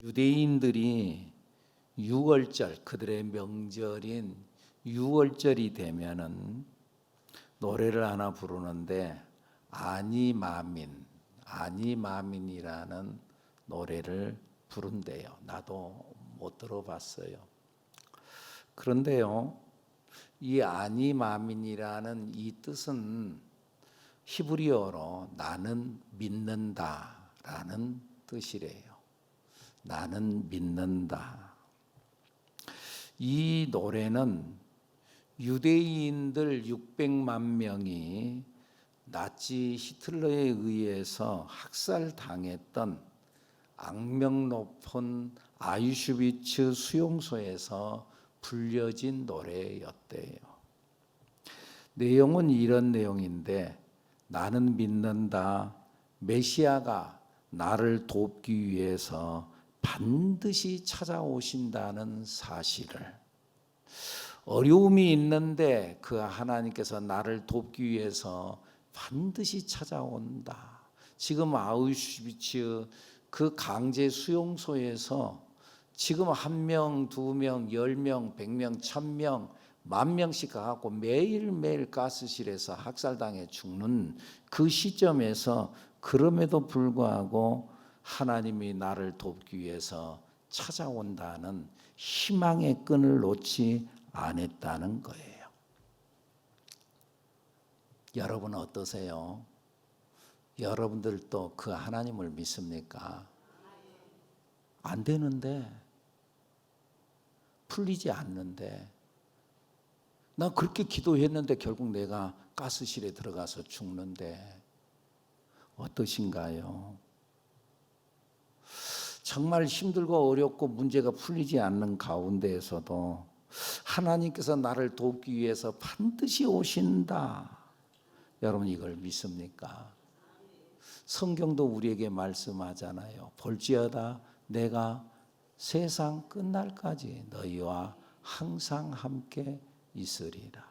유대인들이 6월절, 그들의 명절인 6월절이 되면은 노래를 하나 부르는데 아니마민이라는 노래를 부른대요. 나도 못 들어봤어요. 그런데요, 이 아니마민이라는 이 뜻은 히브리어로 나는 믿는다라는 뜻이래요. 나는 믿는다. 이 노래는 유대인들 600만 명이 나치 히틀러에 의해서 학살당했던 악명 높은 아우슈비츠 수용소에서 불려진 노래였대요. 내용은 이런 내용인데, 나는 믿는다. 메시아가 나를 돕기 위해서 반드시 찾아오신다는 사실을, 어려움이 있는데 그 하나님께서 나를 돕기 위해서 반드시 찾아온다. 지금 아우슈비츠 그 강제 수용소에서 지금 1명, 2명, 10명, 100명, 1000명, 10,000명씩 가고 매일매일 가스실에서 학살당해 죽는 그 시점에서 그럼에도 불구하고 하나님이 나를 돕기 위해서 찾아온다는 희망의 끈을 놓지 않았다는 거예요. 여러분 어떠세요? 여러분들도 그 하나님을 믿습니까? 안 되는데, 풀리지 않는데, 나 그렇게 기도했는데 결국 내가 가스실에 들어가서 죽는데 어떠신가요? 정말 힘들고 어렵고 문제가 풀리지 않는 가운데에서도 하나님께서 나를 돕기 위해서 반드시 오신다. 여러분 이걸 믿습니까? 성경도 우리에게 말씀하잖아요. 볼지어다 내가 세상 끝날까지 너희와 항상 함께 있으리라.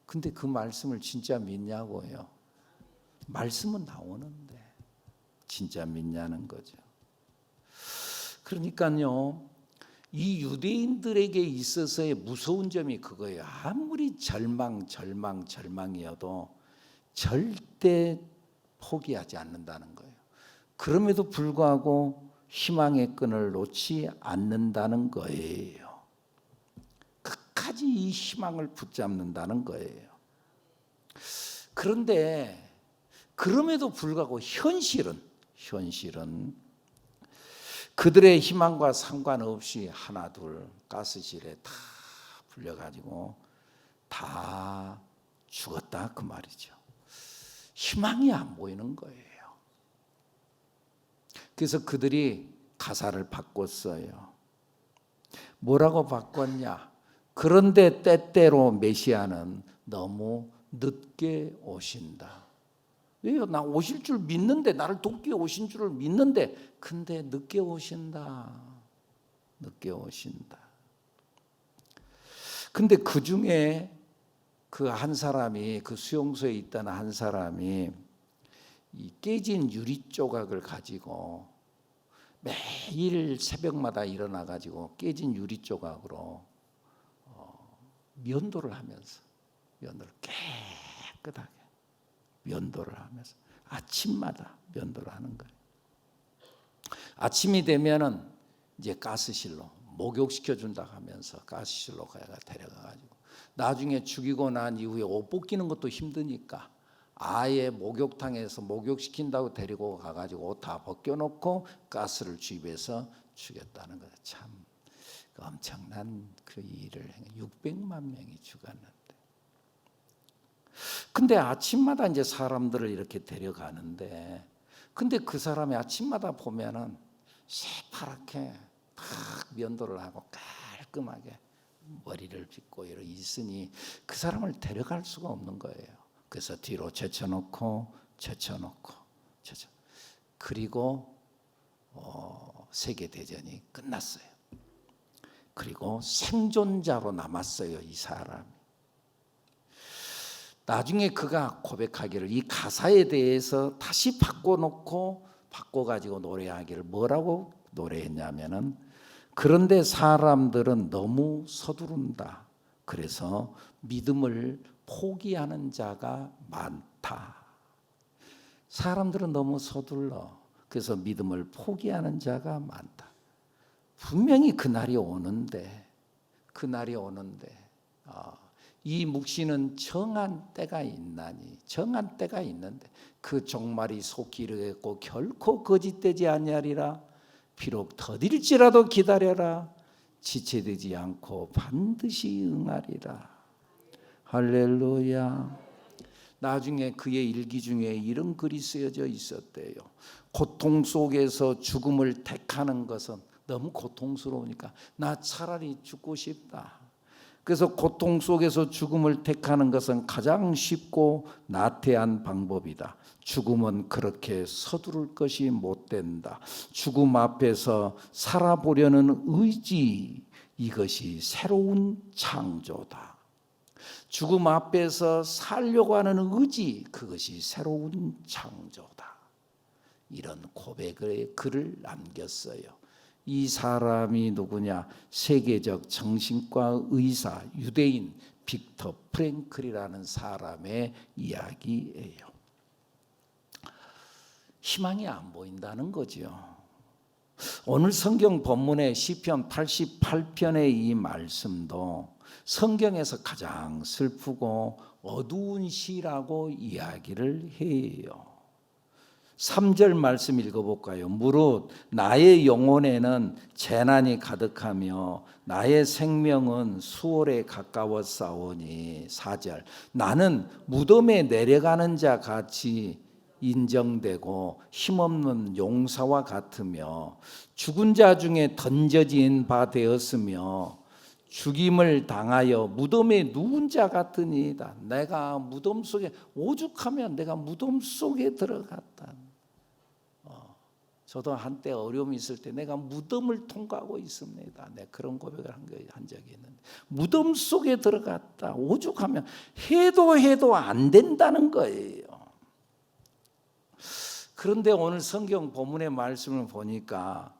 근데 그 말씀을 진짜 믿냐고요? 말씀은 나오는데 진짜 믿냐는 거죠. 그러니까요, 이 유대인들에게 있어서의 무서운 점이 그거예요. 아무리 절망이어도 절대 포기하지 않는다는 거예요. 그럼에도 불구하고 희망의 끈을 놓지 않는다는 거예요. 끝까지 이 희망을 붙잡는다는 거예요. 그런데 그럼에도 불구하고 현실은 그들의 희망과 상관없이 하나 둘 가스실에 다 불려가지고 다 죽었다 그 말이죠. 희망이 안 보이는 거예요. 그래서 그들이 가사를 바꿨어요. 뭐라고 바꿨냐? 그런데 때때로 메시아는 너무 늦게 오신다. 왜요? 나 오실 줄 믿는데, 나를 돕기 오신 줄을 믿는데, 근데 늦게 오신다. 늦게 오신다. 근데 그 중에 그 한 사람이, 그 수용소에 있던 한 사람이 이 깨진 유리 조각을 가지고 매일 새벽마다 일어나 가지고 깨진 유리 조각으로 면도를 하면서, 면도를 깨끗하게 면도를 하면서 아침마다 면도를 하는 거예요. 아침이 되면은 이제 가스실로 목욕시켜 준다 하면서 가스실로 데려가 가지고, 나중에 죽이고 난 이후에 옷 벗기는 것도 힘드니까 아예 목욕탕에서 목욕시킨다고 데리고 가가지고 옷 다 벗겨놓고 가스를 주입해서 죽였다는 거예요. 참 엄청난 그 일을 600만 명이 죽었는데, 근데 아침마다 이제 사람들을 이렇게 데려가는데, 근데 그 사람이 아침마다 보면은 새파랗게 딱 면도를 하고 깔끔하게 머리를 빗고 이렇게 있으니 그 사람을 데려갈 수가 없는 거예요. 그래서 뒤로 제쳐놓고 그리고 세계대전이 끝났어요. 그리고 생존자로 남았어요, 이 사람이. 나중에 그가 고백하기를 이 가사에 대해서 다시 바꿔놓고 바꿔가지고 노래하기를 뭐라고 노래했냐면은 그런데 사람들은 너무 서두른다. 그래서 믿음을 포기하는 자가 많다. 사람들은 너무 서둘러. 그래서 믿음을 포기하는 자가 많다. 분명히 그날이 오는데 이 묵시는 정한 때가 있나니 정한 때가 있는데 그 종말이 속히 이르겠고 결코 거짓되지 아니하리라. 비록 더딜지라도 기다려라. 지체되지 않고 반드시 응하리라. 할렐루야. 나중에 그의 일기 중에 이런 글이 쓰여져 있었대요. 고통 속에서 죽음을 택하는 것은 너무 고통스러우니까 나 차라리 죽고 싶다. 그래서 고통 속에서 죽음을 택하는 것은 가장 쉽고 나태한 방법이다. 죽음은 그렇게 서두를 것이 못 된다. 죽음 앞에서 살아보려는 의지, 이것이 새로운 창조다. 죽음 앞에서 살려고 하는 의지, 그것이 새로운 창조다. 이런 고백의 글을 남겼어요. 이 사람이 누구냐? 세계적 정신과 의사 유대인 빅터 프랭클이라는 사람의 이야기예요. 희망이 안 보인다는 거죠. 오늘 성경 본문의 시편 88편의 이 말씀도 성경에서 가장 슬프고 어두운 시라고 이야기를 해요. 3절 말씀 읽어볼까요? 무릇 나의 영혼에는 재난이 가득하며 나의 생명은 수월에 가까웠사오니. 4절 나는 무덤에 내려가는 자 같이 인정되고 힘없는 용사와 같으며 죽은 자 중에 던져진 바 되었으며 죽임을 당하여 무덤에 누운 자 같으니이다. 내가 무덤 속에 오죽하면 내가 무덤 속에 들어갔다. 저도 한때 어려움이 있을 때 내가 무덤을 통과하고 있습니다. 내 그런 고백을 한 적이 있는데 무덤 속에 들어갔다. 오죽하면 해도 안 된다는 거예요. 그런데 오늘 성경 본문의 말씀을 보니까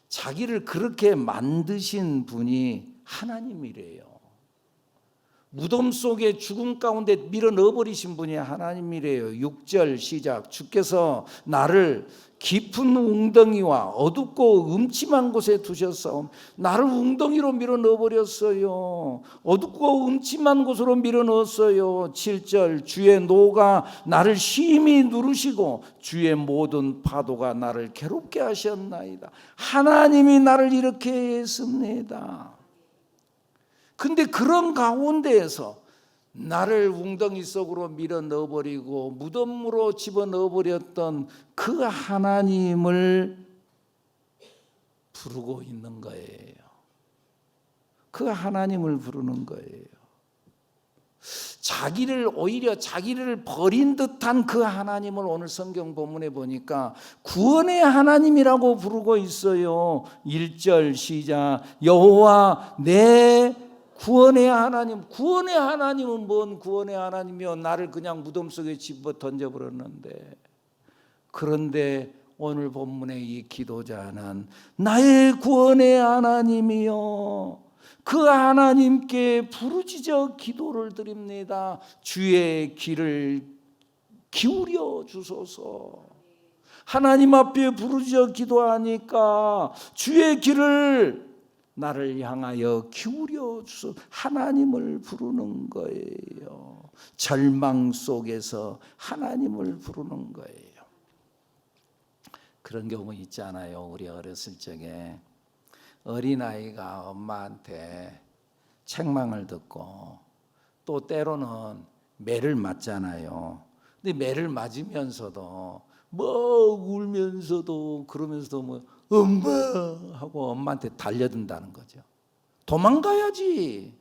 자기를 그렇게 만드신 분이 하나님이래요. 무덤 속에 죽음 가운데 밀어 넣어버리신 분이 하나님이래요. 6절 시작. 주께서 나를 깊은 웅덩이와 어둡고 음침한 곳에 두셨사오며. 나를 웅덩이로 밀어 넣어버렸어요. 어둡고 음침한 곳으로 밀어 넣었어요. 7절 주의 노가 나를 심히 누르시고 주의 모든 파도가 나를 괴롭게 하셨나이다. 하나님이 나를 이렇게 했습니다. 근데 그런 가운데에서 나를 웅덩이 속으로 밀어 넣어버리고 무덤으로 집어넣어버렸던 그 하나님을 부르고 있는 거예요. 그 하나님을 부르는 거예요. 오히려 자기를 버린 듯한 그 하나님을 오늘 성경 본문에 보니까 구원의 하나님이라고 부르고 있어요. 1절 시작. 여호와 내 구원의 하나님. 구원의 하나님은 뭔 구원의 하나님이요? 나를 그냥 무덤 속에 집어 던져버렸는데. 그런데 오늘 본문의 이 기도자는 나의 구원의 하나님이요, 그 하나님께 부르짖어 기도를 드립니다. 주의 귀를 기울여 주소서. 하나님 앞에 부르짖어 기도하니까 주의 귀를 나를 향하여 기울여 주소서. 하나님을 부르는 거예요. 절망 속에서 하나님을 부르는 거예요. 그런 경우 있잖아요. 우리 어렸을 적에 어린아이가 엄마한테 책망을 듣고 또 때로는 매를 맞잖아요. 근데 매를 맞으면서도 울면서도 그러면서도 엄마 하고 엄마한테 달려든다는 거죠. 도망가야지.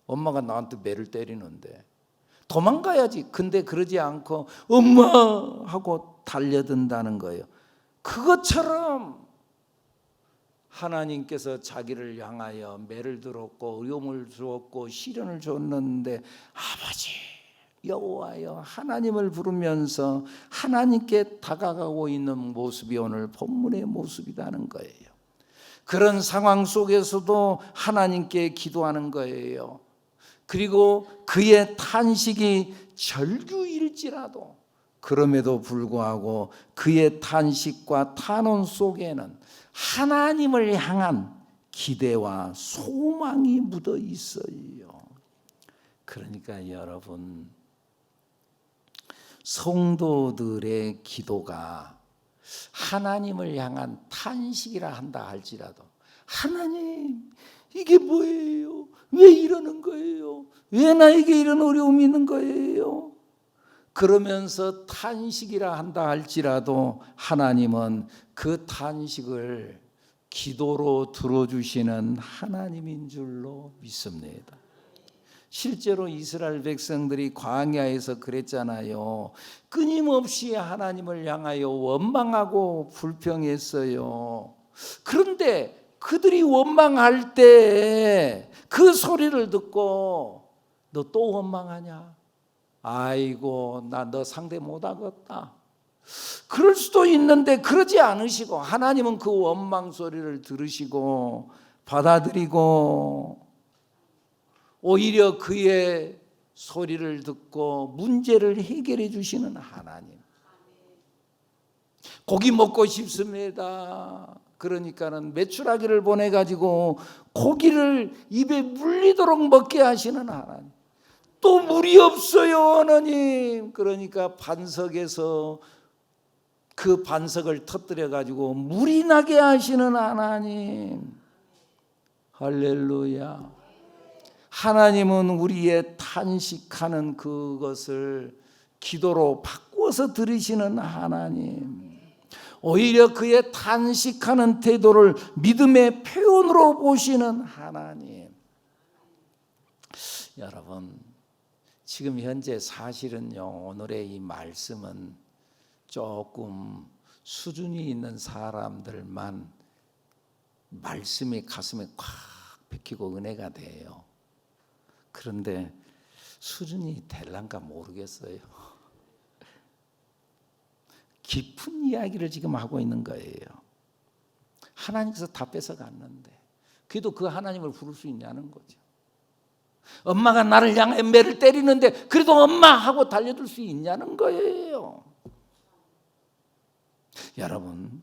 엄마가 나한테 매를 때리는데 도망가야지. 근데 그러지 않고 엄마 하고 달려든다는 거예요. 그것처럼 하나님께서 자기를 향하여 매를 들었고 어려움을 주었고 시련을 줬는데 아버지 여호와여 하나님을 부르면서 하나님께 다가가고 있는 모습이 오늘 본문의 모습이라는 거예요. 그런 상황 속에서도 하나님께 기도하는 거예요. 그리고 그의 탄식이 절규일지라도 그럼에도 불구하고 그의 탄식과 탄원 속에는 하나님을 향한 기대와 소망이 묻어 있어요. 그러니까 여러분, 성도들의 기도가 하나님을 향한 탄식이라 한다 할지라도 하나님 이게 뭐예요? 왜 이러는 거예요? 왜 나에게 이런 어려움이 있는 거예요? 그러면서 탄식이라 한다 할지라도 하나님은 그 탄식을 기도로 들어주시는 하나님인 줄로 믿습니다. 실제로 이스라엘 백성들이 광야에서 그랬잖아요. 끊임없이 하나님을 향하여 원망하고 불평했어요. 그런데 그들이 원망할 때 그 소리를 듣고 너 또 원망하냐? 아이고 나 너 상대 못하겠다. 그럴 수도 있는데 그러지 않으시고 하나님은 그 원망 소리를 들으시고 받아들이고 오히려 그의 소리를 듣고 문제를 해결해 주시는 하나님. 고기 먹고 싶습니다. 그러니까는 메추라기를 보내가지고 고기를 입에 물리도록 먹게 하시는 하나님. 또 물이 없어요 하나님. 그러니까 반석에서 그 반석을 터뜨려가지고 물이 나게 하시는 하나님. 할렐루야. 하나님은 우리의 탄식하는 그것을 기도로 바꾸어서 들으시는 하나님. 오히려 그의 탄식하는 태도를 믿음의 표현으로 보시는 하나님. 여러분, 지금 현재 사실은요, 오늘의 이 말씀은 조금 수준이 있는 사람들만 말씀이 가슴에 콱 박히고 은혜가 돼요. 그런데 수준이 될란가 모르겠어요. 깊은 이야기를 지금 하고 있는 거예요. 하나님께서 다 뺏어갔는데 그래도 그 하나님을 부를 수 있냐는 거죠. 엄마가 나를 향해 매를 때리는데 그래도 엄마 하고 달려들 수 있냐는 거예요. 여러분,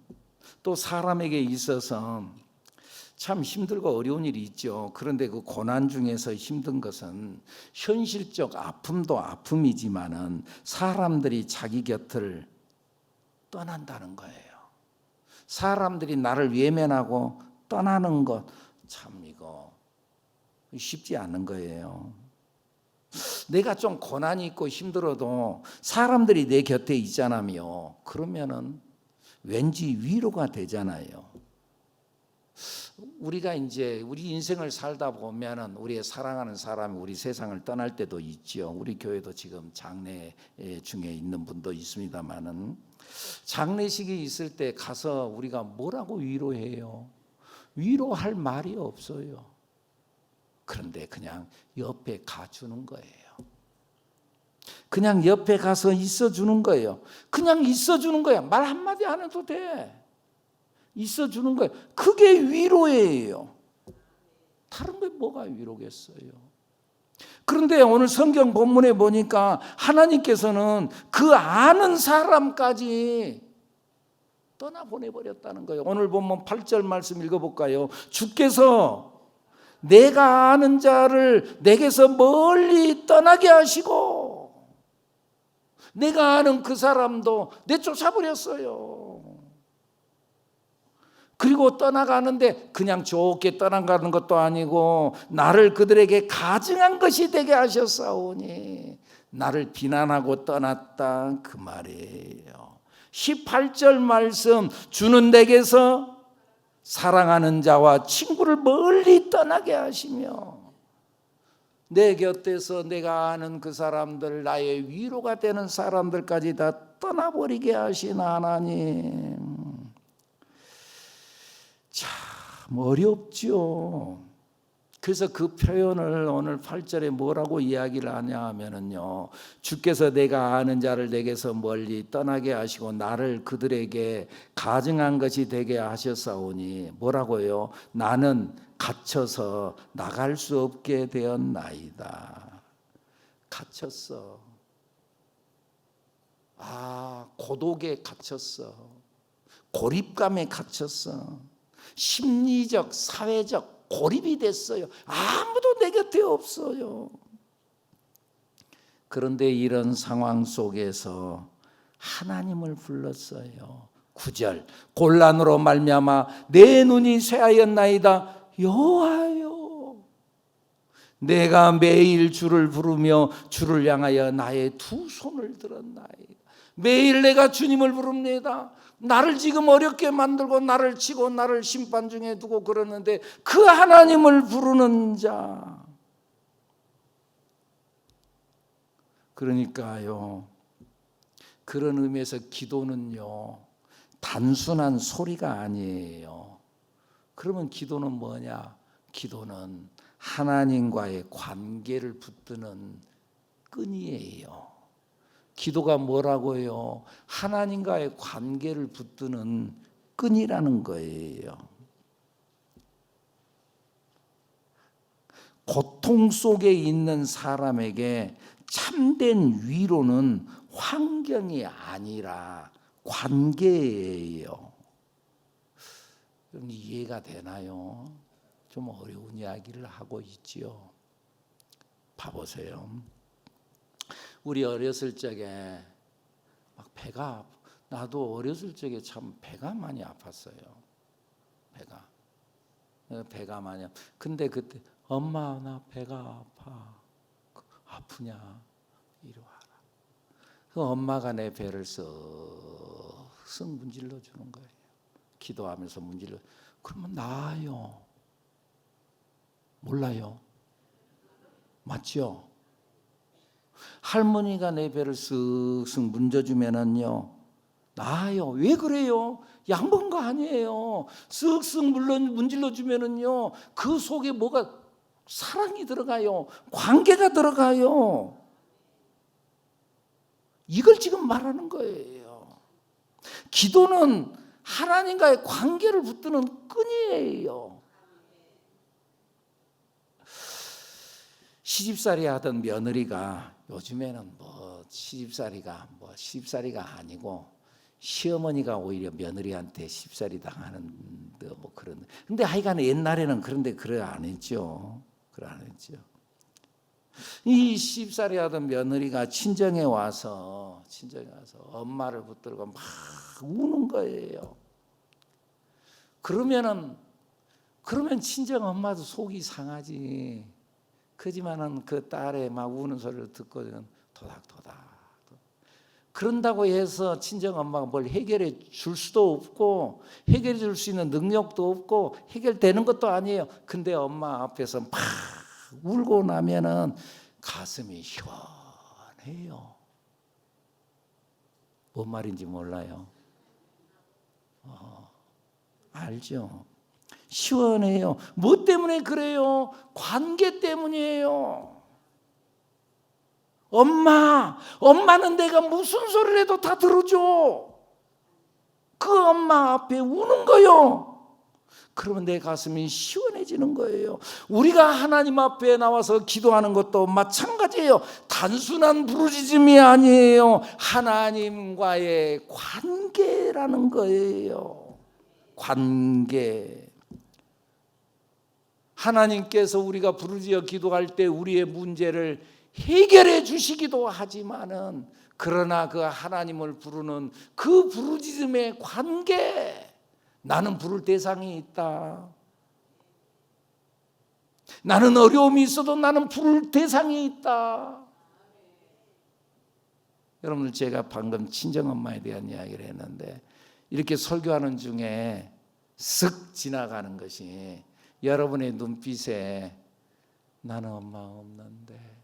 또 사람에게 있어서 참 힘들고 어려운 일이 있죠. 그런데 그 고난 중에서 힘든 것은 현실적 아픔도 아픔이지만은 사람들이 자기 곁을 떠난다는 거예요. 사람들이 나를 외면하고 떠나는 것, 참 이거 쉽지 않은 거예요. 내가 좀 고난이 있고 힘들어도 사람들이 내 곁에 있잖아요. 그러면은 왠지 위로가 되잖아요. 우리가 이제 우리 인생을 살다 보면은 우리의 사랑하는 사람이 우리 세상을 떠날 때도 있죠. 우리 교회도 지금 장례 중에 있는 분도 있습니다만은 장례식이 있을 때 가서 우리가 뭐라고 위로해요? 위로할 말이 없어요. 그런데 그냥 옆에 가주는 거예요. 그냥 옆에 가서 있어주는 거예요. 그냥 있어주는 거야. 말 한마디 안 해도 돼. 있어주는 거예요. 그게 위로예요. 다른 게 뭐가 위로겠어요? 그런데 오늘 성경 본문에 보니까 하나님께서는 그 아는 사람까지 떠나보내버렸다는 거예요. 오늘 본문 8절 말씀 읽어볼까요? 주께서 내가 아는 자를 내게서 멀리 떠나게 하시고 내가 아는 그 사람도 내쫓아버렸어요. 그리고 떠나가는데 그냥 좋게 떠나가는 것도 아니고 나를 그들에게 가증한 것이 되게 하셨사오니 나를 비난하고 떠났다 그 말이에요. 18절 말씀 주는 내게서 사랑하는 자와 친구를 멀리 떠나게 하시며 내 곁에서 내가 아는 그 사람들 나의 위로가 되는 사람들까지 다 떠나버리게 하신 하나님. 참 어렵죠. 그래서 그 표현을 오늘 8절에 뭐라고 이야기를 하냐 하면은요, 주께서 내가 아는 자를 내게서 멀리 떠나게 하시고 나를 그들에게 가증한 것이 되게 하셨사오니 뭐라고요? 나는 갇혀서 나갈 수 없게 되었나이다. 갇혔어. 고독에 갇혔어. 고립감에 갇혔어. 심리적, 사회적 고립이 됐어요. 아무도 내 곁에 없어요. 그런데 이런 상황 속에서 하나님을 불렀어요. 9절, 곤란으로 말미암아 내 눈이 쇠하였나이다. 여호와여, 내가 매일 주를 부르며 주를 향하여 나의 두 손을 들었나이다. 매일 내가 주님을 부릅니다. 나를 지금 어렵게 만들고 나를 치고 나를 심판 중에 두고 그러는데 그 하나님을 부르는 자. 그러니까요, 그런 의미에서 기도는요, 단순한 소리가 아니에요. 그러면 기도는 뭐냐? 기도는 하나님과의 관계를 붙드는 끈이에요. 기도가 뭐라고요? 하나님과의 관계를 붙드는 끈이라는 거예요. 고통 속에 있는 사람에게 참된 위로는 환경이 아니라 관계예요. 그럼 이해가 되나요? 좀 어려운 이야기를 하고 있지요. 봐보세요. 우리 어렸을 적에 막 나도 어렸을 적에 참 배가 많이 아팠어요. 배가 많이 근데 그때 엄마 나 배가 아프냐 이리 와라. 그 엄마가 내 배를 쓱쓱 문질러 주는 거예요. 기도하면서 문질러. 그러면 나아요. 몰라요? 맞죠? 할머니가 내 배를 쓱쓱 문져주면은요, 나아요. 왜 그래요? 약 먹은 거 아니에요. 쓱쓱 문질러 주면은요, 그 속에 뭐가 사랑이 들어가요. 관계가 들어가요. 이걸 지금 말하는 거예요. 기도는 하나님과의 관계를 붙드는 끈이에요. 시집살이 하던 며느리가 요즘에는 시집살이가 아니고 시어머니가 오히려 며느리한테 시집살이 당하는 뭐 그런. 근데 하여간 옛날에는 그런데 그래 안 했죠. 이 시집살이 하던 며느리가 친정에 와서 엄마를 붙들고 막 우는 거예요. 그러면 친정 엄마도 속이 상하지. 그지만은 그 딸의 막 우는 소리를 듣고 도닥도닥. 그런다고 해서 친정 엄마가 뭘 해결해 줄 수도 없고 해결해 줄 수 있는 능력도 없고 해결되는 것도 아니에요. 근데 엄마 앞에서 막 울고 나면은 가슴이 시원해요. 뭔 말인지 몰라요. 알죠? 시원해요. 뭐 때문에 그래요? 관계 때문이에요. 엄마는 내가 무슨 소리를 해도 다 들어줘. 그 엄마 앞에 우는 거요. 그러면 내 가슴이 시원해지는 거예요. 우리가 하나님 앞에 나와서 기도하는 것도 마찬가지예요. 단순한 부르짖음이 아니에요. 하나님과의 관계라는 거예요. 관계. 하나님께서 우리가 부르짖어 기도할 때 우리의 문제를 해결해 주시기도 하지만은 그러나 그 하나님을 부르는 그 부르짖음의 관계, 나는 부를 대상이 있다. 나는 어려움이 있어도 나는 부를 대상이 있다. 여러분들 제가 방금 친정엄마에 대한 이야기를 했는데 이렇게 설교하는 중에 쓱 지나가는 것이 여러분의 눈빛에 나는 엄마 없는데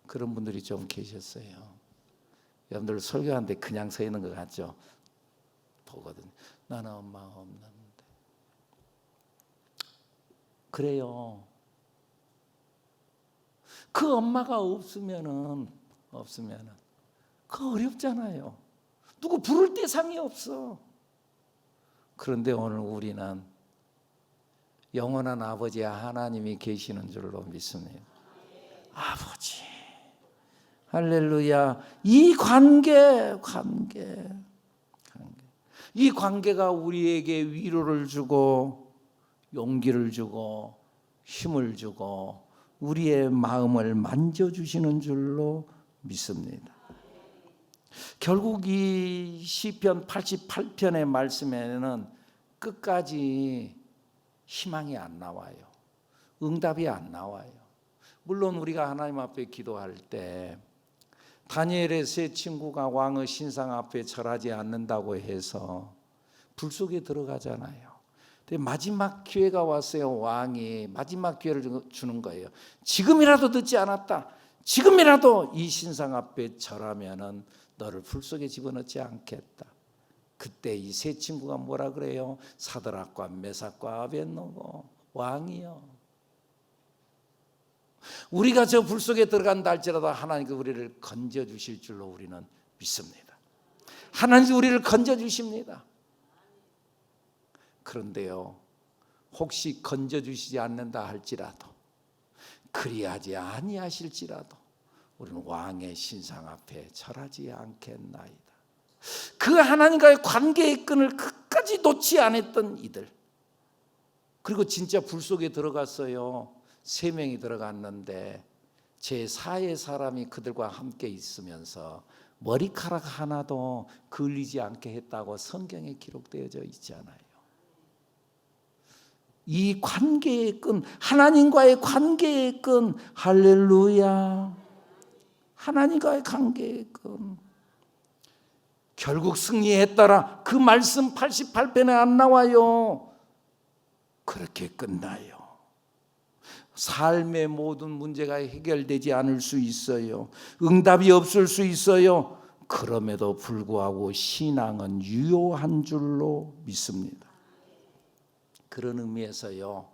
그런 분들이 좀 계셨어요. 여러분들 설교하는데 그냥 서 있는 것 같죠? 보거든요. 나는 엄마 없는데. 그래요. 그 엄마가 없으면은 그 어렵잖아요. 누구 부를 대상이 없어. 그런데 오늘 우리는 영원한 아버지 하나님이 계시는 줄로 믿습니다. 아버지, 할렐루야. 이 관계. 이 관계가 우리에게 위로를 주고 용기를 주고 힘을 주고 우리의 마음을 만져주시는 줄로 믿습니다. 결국 이 시편 88편의 말씀에는 끝까지 희망이 안 나와요. 응답이 안 나와요. 물론 우리가 하나님 앞에 기도할 때 다니엘의 세 친구가 왕의 신상 앞에 절하지 않는다고 해서 불 속에 들어가잖아요. 근데 마지막 기회가 왔어요. 왕이 마지막 기회를 주는 거예요. 지금이라도 듣지 않았다. 지금이라도 이 신상 앞에 절하면은 너를 불 속에 집어넣지 않겠다. 그때 이 세 친구가 뭐라 그래요? 사드락과 메삭과 아벳노고, 왕이요, 우리가 저 불 속에 들어간다 할지라도 하나님께 우리를 건져주실 줄로 우리는 믿습니다. 하나님께 우리를 건져주십니다. 그런데요, 혹시 건져주시지 않는다 할지라도, 그리하지 아니하실지라도 우리는 왕의 신상 앞에 절하지 않겠나이다. 그 하나님과의 관계의 끈을 끝까지 놓지 않았던 이들, 그리고 진짜 불 속에 들어갔어요. 3명이 들어갔는데 제4의 사람이 그들과 함께 있으면서 머리카락 하나도 걸리지 않게 했다고 성경에 기록되어져 있잖아요. 이 관계의 끈, 하나님과의 관계의 끈, 할렐루야, 하나님과의 관계의 끈, 결국 승리했더라. 그 말씀 88편에 안 나와요. 그렇게 끝나요. 삶의 모든 문제가 해결되지 않을 수 있어요. 응답이 없을 수 있어요. 그럼에도 불구하고 신앙은 유효한 줄로 믿습니다. 그런 의미에서요,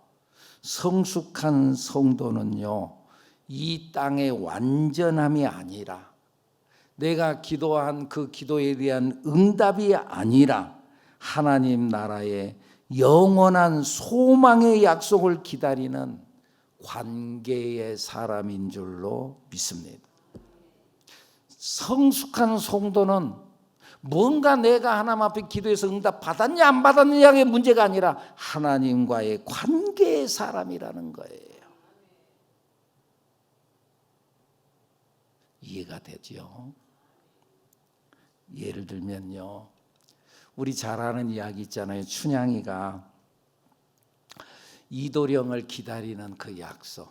성숙한 성도는요, 이 땅의 완전함이 아니라, 내가 기도한 그 기도에 대한 응답이 아니라 하나님 나라의 영원한 소망의 약속을 기다리는 관계의 사람인 줄로 믿습니다. 성숙한 성도는 뭔가 내가 하나님 앞에 기도해서 응답 받았냐 안 받았느냐의 문제가 아니라 하나님과의 관계의 사람이라는 거예요. 이해가 되죠? 예를 들면요, 우리 잘 아는 이야기 있잖아요. 춘향이가 이도령을 기다리는 그 약속,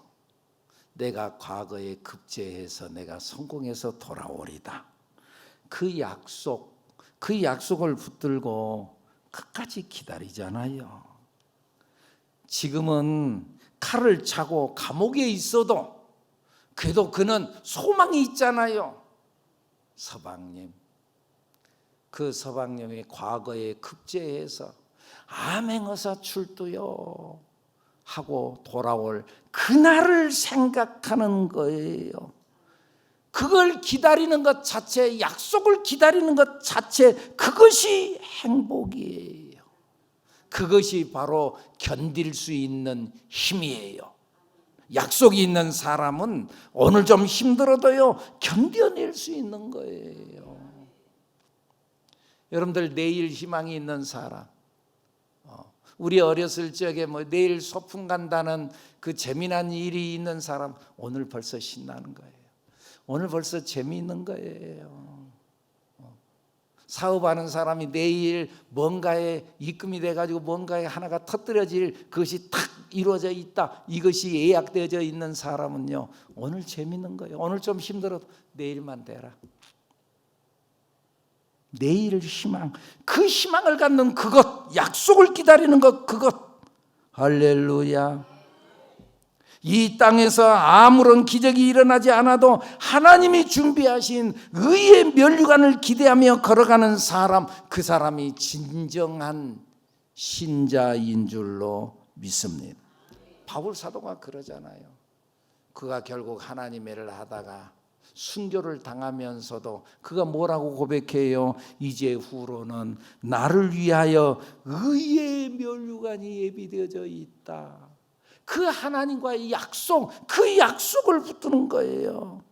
내가 과거에 급제해서 내가 성공해서 돌아오리다. 그 약속을 붙들고 끝까지 기다리잖아요. 지금은 칼을 차고 감옥에 있어도 그래도 그는 소망이 있잖아요. 서방님, 그 서방님이 과거에 급제해서 암행어사 출두요 하고 돌아올 그날을 생각하는 거예요. 그걸 기다리는 것 자체, 약속을 기다리는 것 자체, 그것이 행복이에요. 그것이 바로 견딜 수 있는 힘이에요. 약속이 있는 사람은 오늘 좀 힘들어도요, 견뎌낼 수 있는 거예요. 여러분들, 내일 희망이 있는 사람, 우리 어렸을 적에 내일 소풍 간다는 그 재미난 일이 있는 사람, 오늘 벌써 신나는 거예요. 오늘 벌써 재미있는 거예요. 사업하는 사람이 내일 뭔가에 입금이 돼가지고 뭔가에 하나가 터뜨려질 그것이 탁 이루어져 있다, 이것이 예약되어져 있는 사람은요, 오늘 재미있는 거예요. 오늘 좀 힘들어도 내일만 되라. 내일 희망, 그 희망을 갖는 그것, 약속을 기다리는 것, 그것, 할렐루야. 이 땅에서 아무런 기적이 일어나지 않아도 하나님이 준비하신 의의 면류관을 기대하며 걸어가는 사람, 그 사람이 진정한 신자인 줄로 믿습니다. 바울 사도가 그러잖아요. 그가 결국 하나님의 일을 하다가 순교를 당하면서도 그가 뭐라고 고백해요? 이제 후로는 나를 위하여 의의 면류관이 예비되어져 있다. 그 하나님과의 약속, 그 약속을 붙드는 거예요.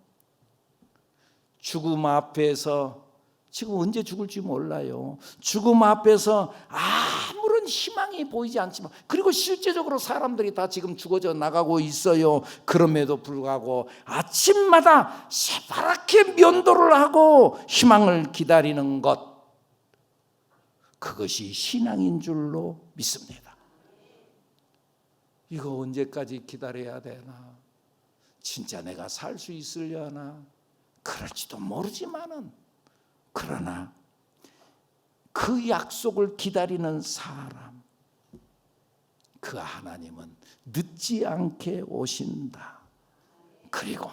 죽음 앞에서, 지금 언제 죽을지 몰라요. 죽음 앞에서 아무런 희망이 보이지 않지만, 그리고 실제적으로 사람들이 다 지금 죽어져 나가고 있어요. 그럼에도 불구하고 아침마다 새파랗게 면도를 하고 희망을 기다리는 것, 그것이 신앙인 줄로 믿습니다. 이거 언제까지 기다려야 되나? 진짜 내가 살 수 있으려나? 그럴지도 모르지만은, 그러나 그 약속을 기다리는 사람, 그 하나님은 늦지 않게 오신다. 그리고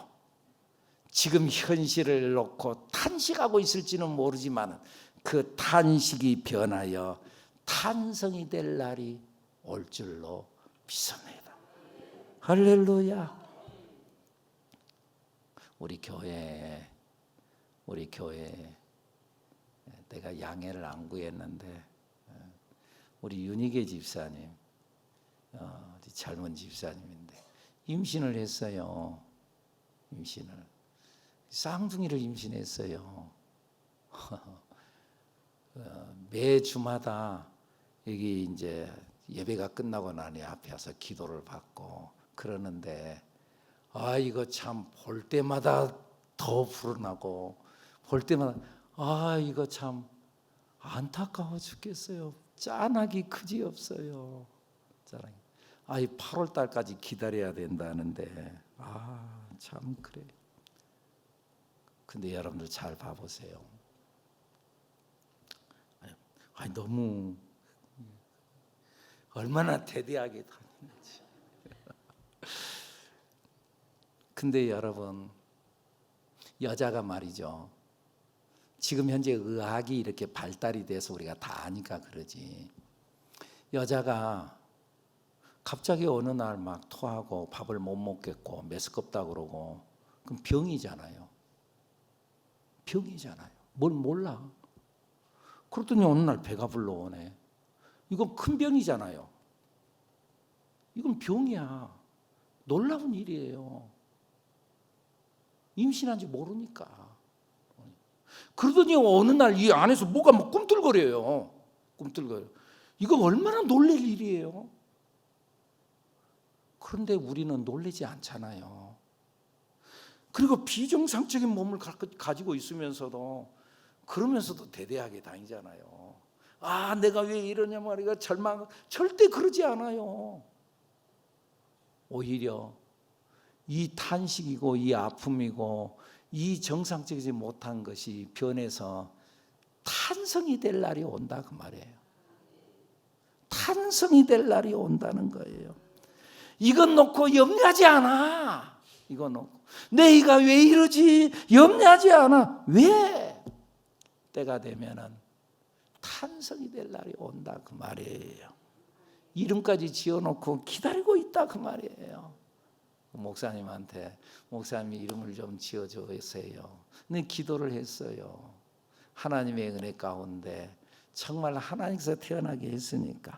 지금 현실을 놓고 탄식하고 있을지는 모르지만 그 탄식이 변하여 탄성이 될 날이 올 줄로 믿습니다. 할렐루야. 우리 교회에 내가 양해를 안 구했는데, 우리 윤희계 집사님, 젊은 집사님인데 임신을 했어요. 임신을, 쌍둥이를 임신했어요. 매 주마다 여기 이제 예배가 끝나고 나니 앞에 와서 기도를 받고 그러는데, 이거 참 볼 때마다 더 불어나고, 볼 때마다 이거 참 안타까워 죽겠어요. 짠하기 그지없어요. 짠하기. 8월 달까지 기다려야 된다는데, 참 그래. 근데 여러분들 잘 봐보세요. 너무 얼마나 대대하게 다니는지. 근데 여러분, 여자가 말이죠, 지금 현재 의학이 이렇게 발달이 돼서 우리가 다 아니까 그러지, 여자가 갑자기 어느 날 막 토하고 밥을 못 먹겠고 메스껍다 그러고, 그럼 병이잖아요. 병이잖아요. 뭘 몰라. 그러더니 어느 날 배가 불러오네. 이건 큰 병이잖아요. 이건 병이야. 놀라운 일이에요. 임신한지 모르니까. 그러더니 어느 날 이 안에서 뭐가 막 꿈틀거려요. 꿈틀거려. 이거 얼마나 놀랄 일이에요. 그런데 우리는 놀라지 않잖아요. 그리고 비정상적인 몸을 가지고 있으면서도, 그러면서도 대대하게 다니잖아요. 내가 왜 이러냐 말이야. 절대 그러지 않아요. 오히려 이 탄식이고 이 아픔이고 이 정상적이지 못한 것이 변해서 탄성이 될 날이 온다 그 말이에요. 탄성이 될 날이 온다는 거예요. 이건 놓고 염려하지 않아. 이거 놓고 내가 왜 이러지 염려하지 않아. 왜? 때가 되면은 탄성이 될 날이 온다 그 말이에요. 이름까지 지어놓고 기다리고 있다 그 말이에요. 목사님한테, 목사님이 이름을 좀 지어주세요. 근데 기도를 했어요. 하나님의 은혜 가운데 정말 하나님께서 태어나게 했으니까.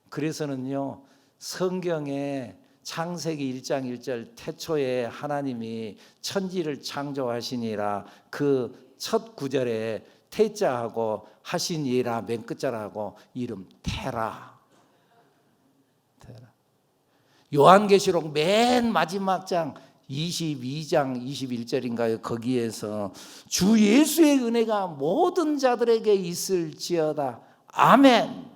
그래서는요, 성경에 창세기 1장 1절 태초에 하나님이 천지를 창조하시니라, 그 첫 구절에 태자하고 하시니라 맨 끝자라고 이름 테라. 요한계시록 맨 마지막 장 22장 21절인가요? 거기에서 주 예수의 은혜가 모든 자들에게 있을지어다. 아멘.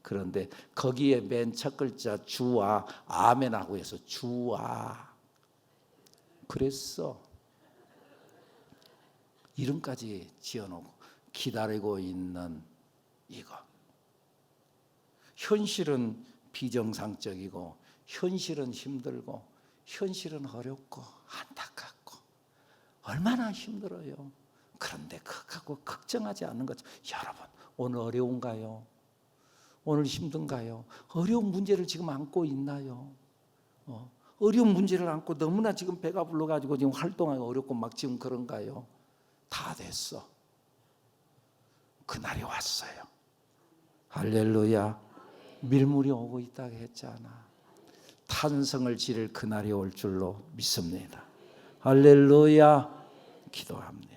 그런데 거기에 맨 첫 글자 주와 아멘하고 해서 주와. 그랬어. 이름까지 지어놓고 기다리고 있는 이거. 현실은 비정상적이고, 현실은 힘들고, 현실은 어렵고 안타깝고 얼마나 힘들어요. 그런데 그거 걱정하지 않는 거죠. 여러분, 오늘 어려운가요? 오늘 힘든가요? 어려운 문제를 지금 안고 있나요? 어려운 문제를 안고 너무나 지금 배가 불러가지고 지금 활동하기 어렵고 막 지금 그런가요? 다 됐어. 그날이 왔어요. 할렐루야. 밀물이 오고 있다고 했잖아. 탄성을 지를 그날이 올 줄로 믿습니다. 할렐루야. 기도합니다.